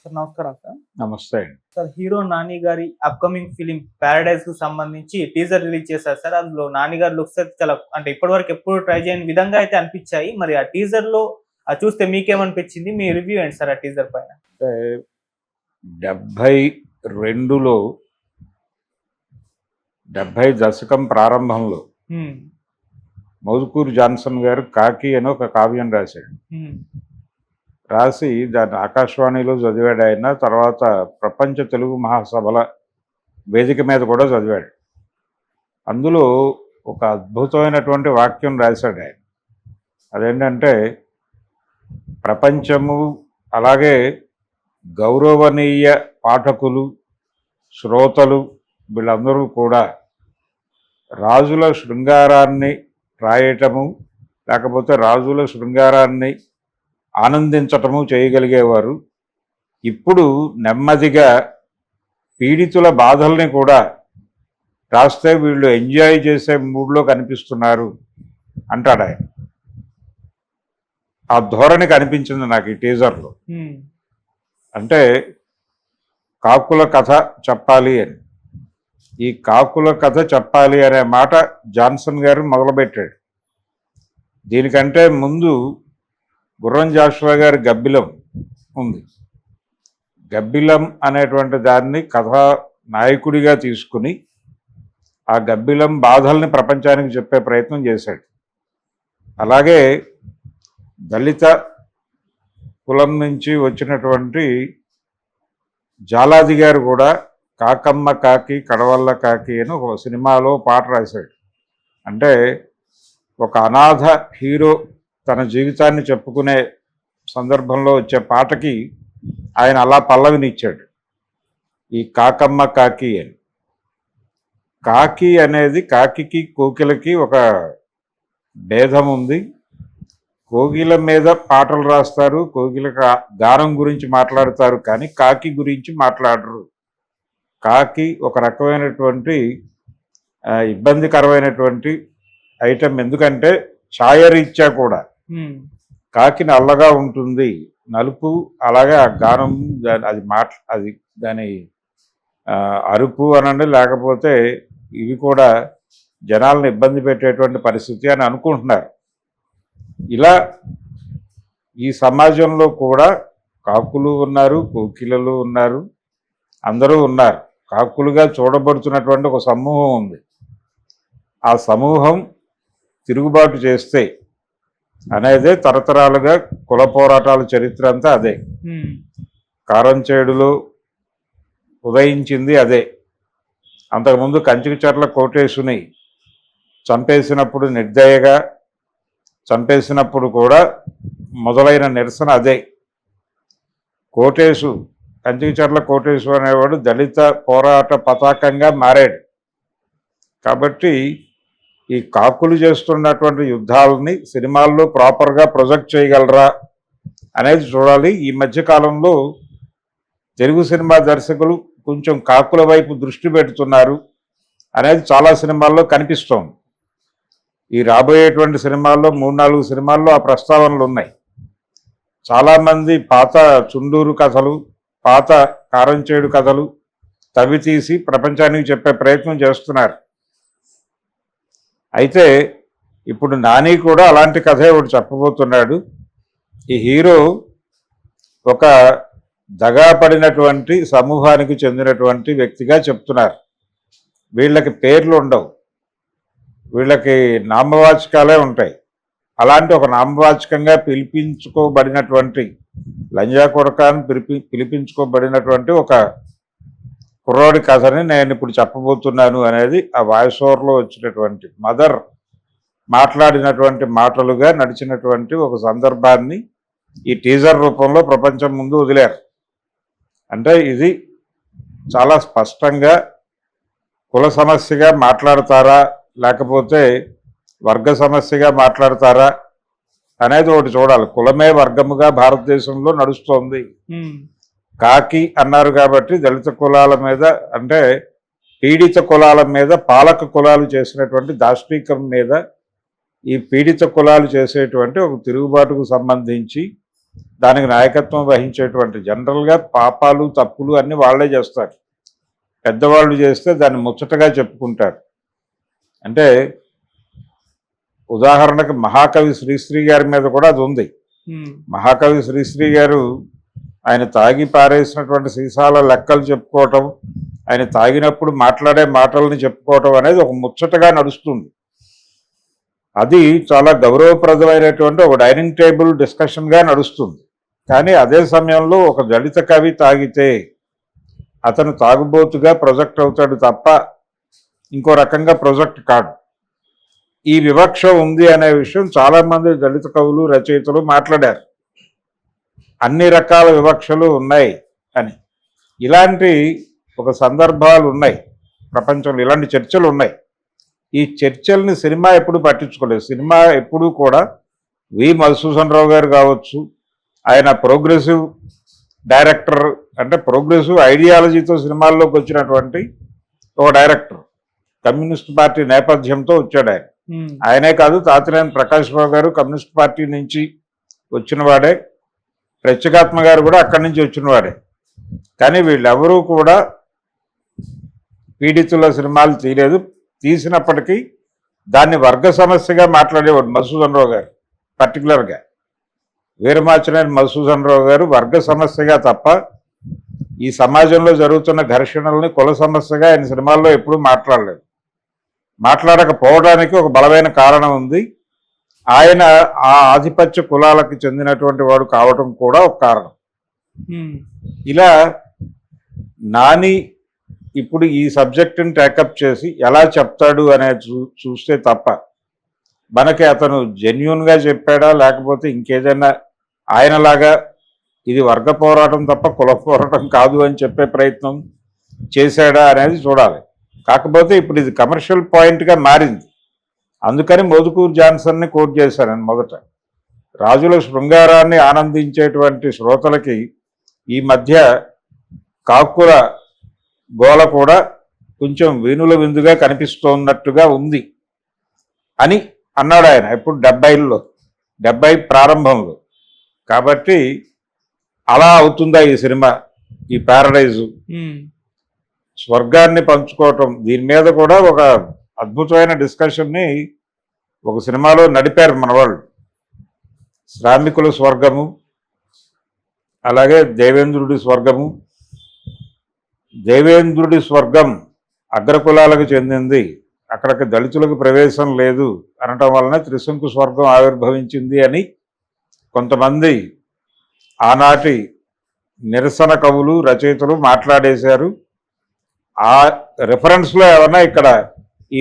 Sir నమస్కారం sir. నమస్తే అండి. సార్ హీరో నాని గారి అప్‌కమింగ్ ఫిల్మ్ 'పారడైజ్‌కు' సంబంధించి టీజర్ రిలీజ్ చేశారు సార్. అందులో నాని గారి లుక్స్ అయితే చాలా అంటే ఇప్పటివరకు ఎప్పుడు ట్రై చేయని విధంగా అయితే అనిపించాయి. మరి ఆ టీజర్‌లో అది చూస్తే మీకేమనిపించింది? మీ రివ్యూ ఏంటి సార్ ఆ టీజర్ పైన? అంటే 72లో 70 దశకం ప్రారంభంలో హ్మ్. మౌదుకూరి జాన్సన్ గారు 'కాకి' అని ఒక కావ్యం రాశాడు. హ్మ్. రాసి దాన్ని ఆకాశవాణిలో చదివాడు ఆయన. తర్వాత ప్రపంచ తెలుగు మహాసభల వేదిక మీద కూడా చదివాడు. అందులో ఒక అద్భుతమైనటువంటి వాక్యం రాశాడు ఆయన. అదేంటంటే, ప్రపంచము అలాగే గౌరవనీయ పాఠకులు, శ్రోతలు వీళ్ళందరూ కూడా రాజుల శృంగారాన్ని రాయటము, లేకపోతే రాజుల శృంగారాన్ని ఆనందించటము చేయగలిగేవారు. ఇప్పుడు నెమ్మదిగా పీడితుల బాధల్ని కూడా రాస్తే వీళ్ళు ఎంజాయ్ చేసే మూడ్లో కనిపిస్తున్నారు అంటాడు ఆయన. ఆ ధోరణి కనిపించింది నాకు ఈ టీజర్లో. అంటే కాకుల కథ చెప్పాలి అని. ఈ కాకుల కథ చెప్పాలి అనే మాట జాన్సన్ గారు మొదలుపెట్టాడు. దీనికంటే ముందు గుర్రం జాషువా గారి గబ్బిలం ఉంది. గబ్బిలం అనేటువంటి దాన్ని కథా నాయకుడిగా తీసుకుని ఆ గబ్బిలం బాధల్ని ప్రపంచానికి చెప్పే ప్రయత్నం చేశాడు. అలాగే దళిత కులం నుంచి వచ్చినటువంటి జాలాది గారు కూడా కాకమ్మ కాకి కడవల్ల కాకి అని ఒక సినిమాలో పాట రాశాడు. అంటే ఒక అనాథ హీరో తన జీవితాన్ని చెప్పుకునే సందర్భంలో వచ్చే పాటకి ఆయన అలా పల్లవినిచ్చాడు, ఈ కాకమ్మ కాకి అని. కాకి అనేది, కాకికి కోకిలకి ఒక భేదం ఉంది. కోకిల మీద పాటలు రాస్తారు, కోకిల గానం గురించి మాట్లాడతారు, కానీ కాకి గురించి మాట్లాడరు. కాకి ఒక రకమైనటువంటి ఇబ్బందికరమైనటువంటి ఐటెం. ఎందుకంటే ఛాయరీత్యా కూడా కాకి నల్లగా ఉంటుంది, నలుపు. అలాగే ఆ గానం, అది దాని అరుపు అనండి, లేకపోతే ఇవి కూడా జనాలను ఇబ్బంది పెట్టేటువంటి పరిస్థితి అని అనుకుంటున్నారు. ఇలా ఈ సమాజంలో కూడా కాకులు ఉన్నారు, కోకిలలు ఉన్నారు, అందరూ ఉన్నారు. కాకులుగా చూడబడుతున్నటువంటి ఒక సమూహం ఉంది. ఆ సమూహం తిరుగుబాటు చేస్తే అనేదే తరతరాలుగా కుల పోరాటాల చరిత్ర అంతా అదే. కారంచేడులో ఉదయించింది అదే. అంతకుముందు కంచికచర్ల కోటేశుని చంపేసినప్పుడు నిర్దయగా చంపేసినప్పుడు కూడా మొదలైన నిరసన అదే. కంచికచర్ల కోటేశు అనేవాడు దళిత పోరాట పతాకంగా మారాడు. కాబట్టి ఈ కాకులు చేస్తున్నటువంటి యుద్ధాలని సినిమాల్లో ప్రాపర్గా ప్రొజెక్ట్ చేయగలరా అనేది చూడాలి. ఈ మధ్యకాలంలో తెలుగు సినిమా దర్శకులు కొంచెం కాకుల వైపు దృష్టి పెడుతున్నారు అనేది చాలా సినిమాల్లో కనిపిస్తోంది. ఈ రాబోయేటువంటి సినిమాల్లో 3-4 సినిమాల్లో ఆ ప్రస్తావనలు ఉన్నాయి. చాలామంది పాత చుండూరు కథలు, పాత కారంచేడు కథలు తవ్వి తీసి ప్రపంచానికి చెప్పే ప్రయత్నం చేస్తున్నారు. అయితే ఇప్పుడు నాని కూడా అలాంటి కథే ఒకటి చెప్పబోతున్నాడు. ఈ హీరో ఒక దగాపడినటువంటి సమూహానికి చెందినటువంటి వ్యక్తిగా చెప్తున్నారు. వీళ్ళకి పేర్లు ఉండవు, వీళ్ళకి నామవాచకాలే ఉంటాయి. అలాంటి ఒక నామవాచకంగా పిలిపించుకోబడినటువంటి లంజా కొడకాన్ని పిలిపించుకోబడినటువంటి ఒక కుర్రోడి కథని నేను ఇప్పుడు చెప్పబోతున్నాను అనేది ఆ వాయిస్ ఓవర్లో వచ్చినటువంటి మదర్ మాట్లాడినటువంటి మాటలుగా నడిచినటువంటి ఒక సందర్భాన్ని ఈ టీజర్ రూపంలో ప్రపంచం ముందు వదిలారు. అంటే ఇది చాలా స్పష్టంగా కుల సమస్యగా మాట్లాడతారా, లేకపోతే వర్గ సమస్యగా మాట్లాడతారా అనేది ఒకటి చూడాలి. కులమే వర్గముగా భారతదేశంలో నడుస్తోంది. కాకి అన్నారు కాబట్టి దళిత కులాల మీద, అంటే పీడిత కులాల మీద పాలక కులాలు చేసినటువంటి దాష్టీకం మీద ఈ పీడిత కులాలు చేసేటువంటి ఒక తిరుగుబాటుకు సంబంధించి దానికి నాయకత్వం వహించేటువంటి జనరల్గా పాపాలు తప్పులు అన్నీ వాళ్ళే చేస్తారు. పెద్దవాళ్ళు చేస్తే దాన్ని ముచ్చటగా చెప్పుకుంటారు. అంటే ఉదాహరణకు మహాకవి శ్రీశ్రీ గారి మీద కూడా అది ఉంది. మహాకవి శ్రీశ్రీ గారు ఆయన తాగి పారేసినటువంటి సీసాల లెక్కలు చెప్పుకోవటం, ఆయన తాగినప్పుడు మాట్లాడే మాటల్ని చెప్పుకోవటం అనేది ఒక ముచ్చటగా నడుస్తుంది. అది చాలా గౌరవప్రదమైనటువంటి ఒక డైనింగ్ టేబుల్ డిస్కషన్గా నడుస్తుంది. కానీ అదే సమయంలో ఒక దళిత కవి తాగితే అతను తాగుబోతుగా ప్రొజెక్ట్ అవుతాడు తప్ప ఇంకో రకంగా ప్రొజెక్ట్ కాడు. ఈ వివక్ష ఉంది అనే విషయం చాలామంది దళిత కవులు రచయితలు మాట్లాడారు. అన్ని రకాల వివక్షలు ఉన్నాయి అని. ఇలాంటి ఒక సందర్భాలు ఉన్నాయి ప్రపంచంలో, ఇలాంటి చర్చలు ఉన్నాయి. ఈ చర్చల్ని సినిమా ఎప్పుడు పట్టించుకోలేదు. సినిమా ఎప్పుడూ కూడా వి మధుసూదన్ రావు గారు కావచ్చు, ఆయన ప్రోగ్రెసివ్ డైరెక్టర్, అంటే ప్రోగ్రెసివ్ ఐడియాలజీతో సినిమాల్లోకి వచ్చినటువంటి ఒక డైరెక్టర్, కమ్యూనిస్ట్ పార్టీ నేపథ్యంతో వచ్చాడు ఆయన. ఆయనే కాదు, తాతినేని ప్రకాష్ రావు గారు కమ్యూనిస్ట్ పార్టీ నుంచి వచ్చినవాడే, ప్రత్యేకాత్మ గారు కూడా అక్కడి నుంచి వచ్చినవాడే. కానీ వీళ్ళెవరూ కూడా పీడితుల సినిమాలు తీయలేదు. తీసినప్పటికీ దాన్ని వర్గ సమస్యగా మాట్లాడేవాడు మధుసూదన్ రావు గారు. పర్టికులర్గా వీరమాచినేని మధుసూదన్ రావు గారు వర్గ సమస్యగా తప్ప ఈ సమాజంలో జరుగుతున్న ఘర్షణల్ని కుల సమస్యగా ఆయన సినిమాల్లో ఎప్పుడూ మాట్లాడలేదు. మాట్లాడకపోవడానికి ఒక బలమైన కారణం ఉంది. ఆయన ఆ ఆధిపత్య కులాలకు చెందినటువంటి వాడు కావటం కూడా ఒక కారణం. ఇలా నాని ఇప్పుడు ఈ సబ్జెక్టుని టేకప్ చేసి ఎలా చెప్తాడు అనేది చూస్తే తప్ప మనకి అతను జెన్యూన్గా చెప్పాడా లేకపోతే ఇంకేదైనా ఆయనలాగా ఇది వర్గ పోరాటం తప్ప కుల పోరాటం కాదు అని చెప్పే ప్రయత్నం చేశాడా అనేది చూడాలి. కాకపోతే ఇప్పుడు ఇది కమర్షియల్ పాయింట్గా మారింది. అందుకని మోదుకూరు జాన్సన్ని కోట్ చేశాను మొదట. రాజుల శృంగారాన్ని ఆనందించేటువంటి శ్రోతలకి ఈ మధ్య కాకుల గోల కూడా కొంచెం వీణుల విందుగా కనిపిస్తున్నట్టుగా ఉంది అని అన్నాడు ఆయన. ఇప్పుడు 70 ప్రారంభంలో. కాబట్టి అలా అవుతుందా ఈ సినిమా, ఈ ప్యారడైజు, స్వర్గాన్ని పంచుకోవటం, దీని మీద కూడా ఒక అద్భుతమైన డిస్కషన్ని ఒక సినిమాలో నడిపారు మన వాళ్ళు. శ్రామికుల స్వర్గము, అలాగే దేవేంద్రుడి స్వర్గము. దేవేంద్రుడి స్వర్గం అగ్రకులాలకు చెందింది, అక్కడికి దళితులకు ప్రవేశం లేదు అనటం వలన త్రిశంకు స్వర్గం ఆవిర్భవించింది అని కొంతమంది ఆనాటి నిరసన కవులు రచయితలు మాట్లాడేశారు. ఆ రిఫరెన్స్లో ఏమన్నా ఇక్కడ ఈ